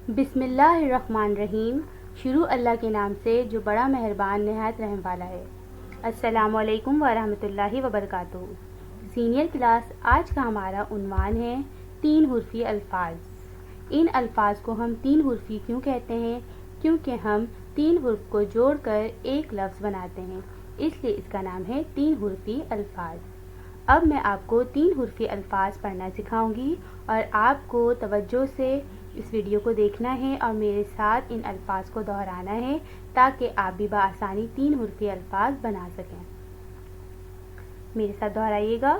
بسم اللہ الرحمن الرحیم۔ شروع اللہ کے نام سے جو بڑا مہربان نہایت رحم والا ہے۔ السلام علیکم ورحمۃ اللہ وبرکاتہ۔ سینئر کلاس، آج کا ہمارا عنوان ہے 3 حرفی الفاظ۔ ان الفاظ کو ہم 3 حرفی کیوں کہتے ہیں؟ کیونکہ ہم 3 حرف کو جوڑ کر ایک لفظ بناتے ہیں، اس لیے اس کا نام ہے 3 حرفی الفاظ۔ اب میں آپ کو 3 حرفی الفاظ پڑھنا سکھاؤں گی اور آپ کو توجہ سے اس ویڈیو کو دیکھنا ہے اور میرے ساتھ ان الفاظ کو دہرانا ہے تاکہ آپ بھی بآسانی 3 حرفی الفاظ بنا سکیں۔ میرے ساتھ دہرائیے گا۔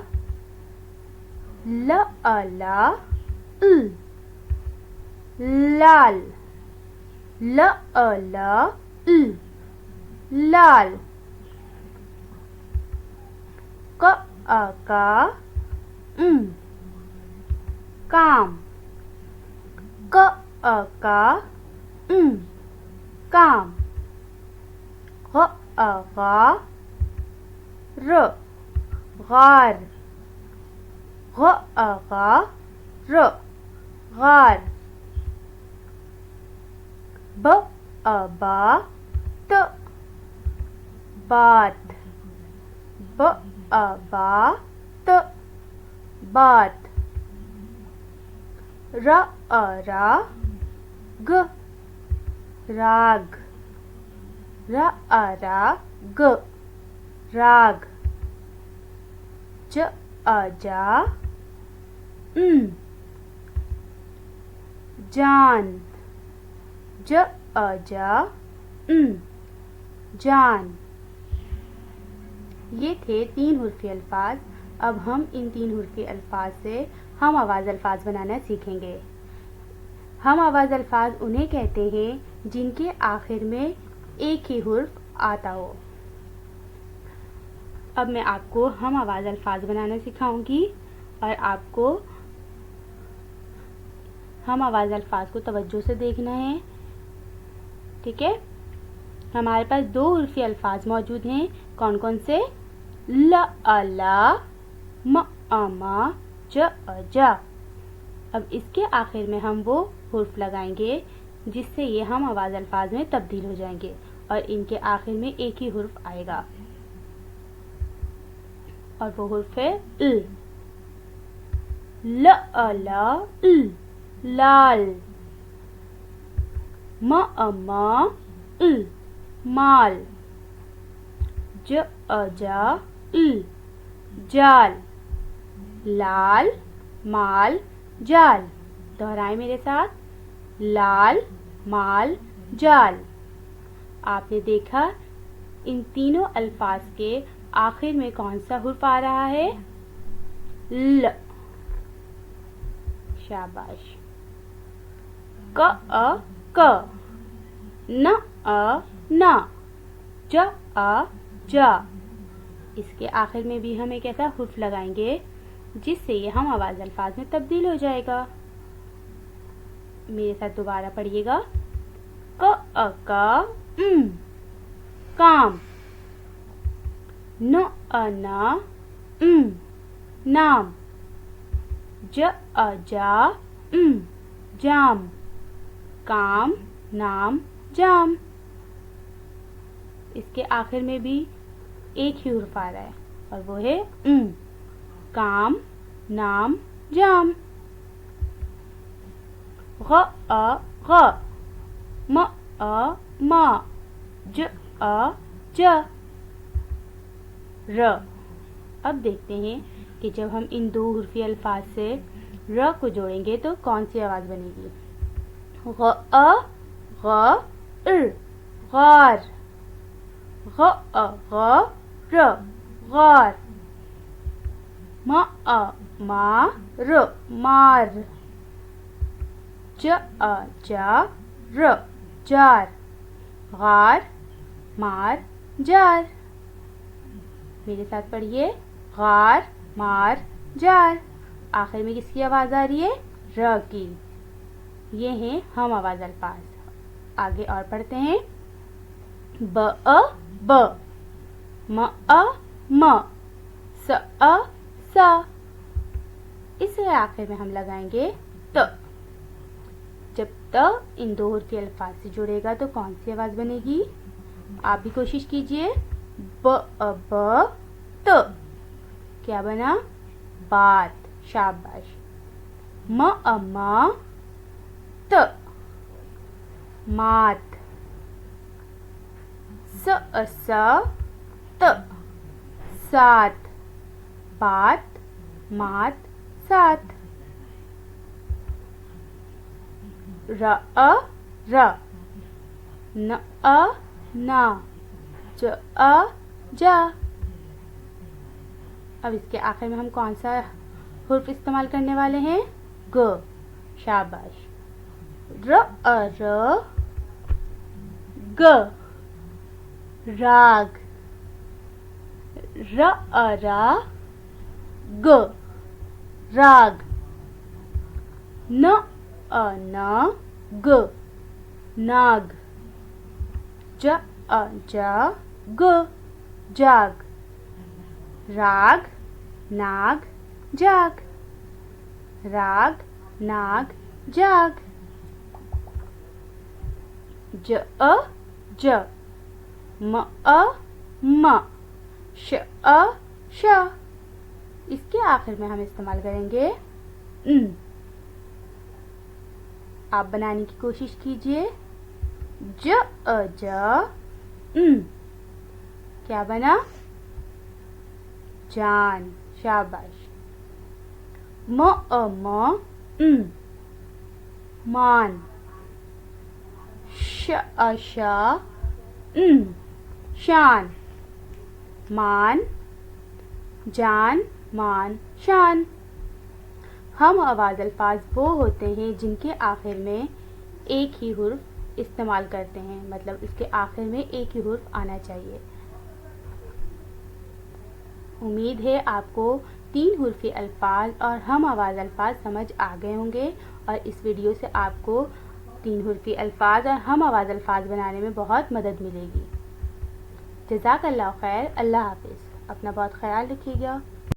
لال، لال، لال، کا کام، کا کام، غار، غار، غار، بات، بات، بات، بات، راگ، راگ، راگ، راگ، جان، جان۔ یہ تھے 3 حرفی الفاظ۔ اب ہم ان 3 حرفی الفاظ سے ہم آواز الفاظ بنانا سیکھیں گے۔ ہم آواز الفاظ انہیں کہتے ہیں جن کے آخر میں ایک ہی حرف آتا ہو۔ اب میں آپ کو ہم آواز الفاظ بنانا سکھاؤں گی اور آپ کو ہم آواز الفاظ کو توجہ سے دیکھنا ہے، ٹھیک ہے؟ ہمارے پاس 2 حرفی الفاظ موجود ہیں۔ کون کون سے؟ لا، ما، جا۔ اب اس کے آخر میں ہم وہ حرف لگائیں گے جس سے یہ ہم آواز الفاظ میں تبدیل ہو جائیں گے اور ان کے آخر میں ایک ہی حرف آئے گا اور وہ حرف ہے لال، مال، جال، لال، مال، جال۔ دہرائیں میرے ساتھ، لال، مال، جال۔ آپ نے دیکھا ان تینوں الفاظ کے آخر میں کون سا حرف آ رہا ہے؟ ل۔ شاباش۔ ک، نا، جا۔ اس کے آخر میں بھی ہم ایک ایسا حرف لگائیں گے جس سے یہ ہم آواز الفاظ میں تبدیل ہو جائے گا۔ میرے ساتھ دوبارہ پڑھیے گا۔ کام، نام، جام، کام، نام، جام۔ اس کے آخر میں بھی ایک ہی حرف آ رہا ہے اور وہ ہے کام، نام، جام۔ ما، جا۔ اب دیکھتے ہیں کہ جب ہم ان 2 حرفی الفاظ سے ر کو جوڑیں گے تو کون سی آواز بنے گی؟ غار، غار، مار، جار، غار، مار، جار۔ میرے ساتھ پڑھیے، غار، مار، جار۔ آخر میں کس کی آواز آ رہی ہے؟ ر کی۔ یہ ہیں ہم آواز الفاظ۔ آگے اور پڑھتے ہیں۔ اسے آخر میں ہم لگائیں گے ت۔ جب ت ان دو حرفی الفاظ سے جڑے گا تو کون سی آواز بنے گی؟ آپ بھی کوشش کیجئے. ب ت کیا بنا؟ بات. شاباش. م ت مات. س ت سات. بات مات سات. ر ن نا جا. اب اس کے آخر میں ہم کون سا حرف استعمال کرنے والے ہیں؟ گ. شاباش. ر گ راگ. را گ راگ. ن گ ناگ. گ جاگ. راگ ناگ جاگ. راگ ناگ جاگ. ج م ش اس کے آخر میں ہم استعمال کریں گے ن. آپ بنانے کی کوشش کیجئے. کیا بنا؟ جان. شاباش. مان. شان. مان جان مان شان. ہم آواز الفاظ وہ ہوتے ہیں جن کے آخر میں ایک ہی حرف استعمال کرتے ہیں، مطلب اس کے آخر میں ایک ہی حرف آنا چاہیے. امید ہے آپ کو 3 حرفی الفاظ اور ہم آواز الفاظ سمجھ آ گئے ہوں گے، اور اس ویڈیو سے آپ کو 3 حرفی الفاظ اور ہم آواز الفاظ بنانے میں بہت مدد ملے گی. جزاک اللہ خیر. اللہ حافظ. اپنا بہت خیال رکھیے گا.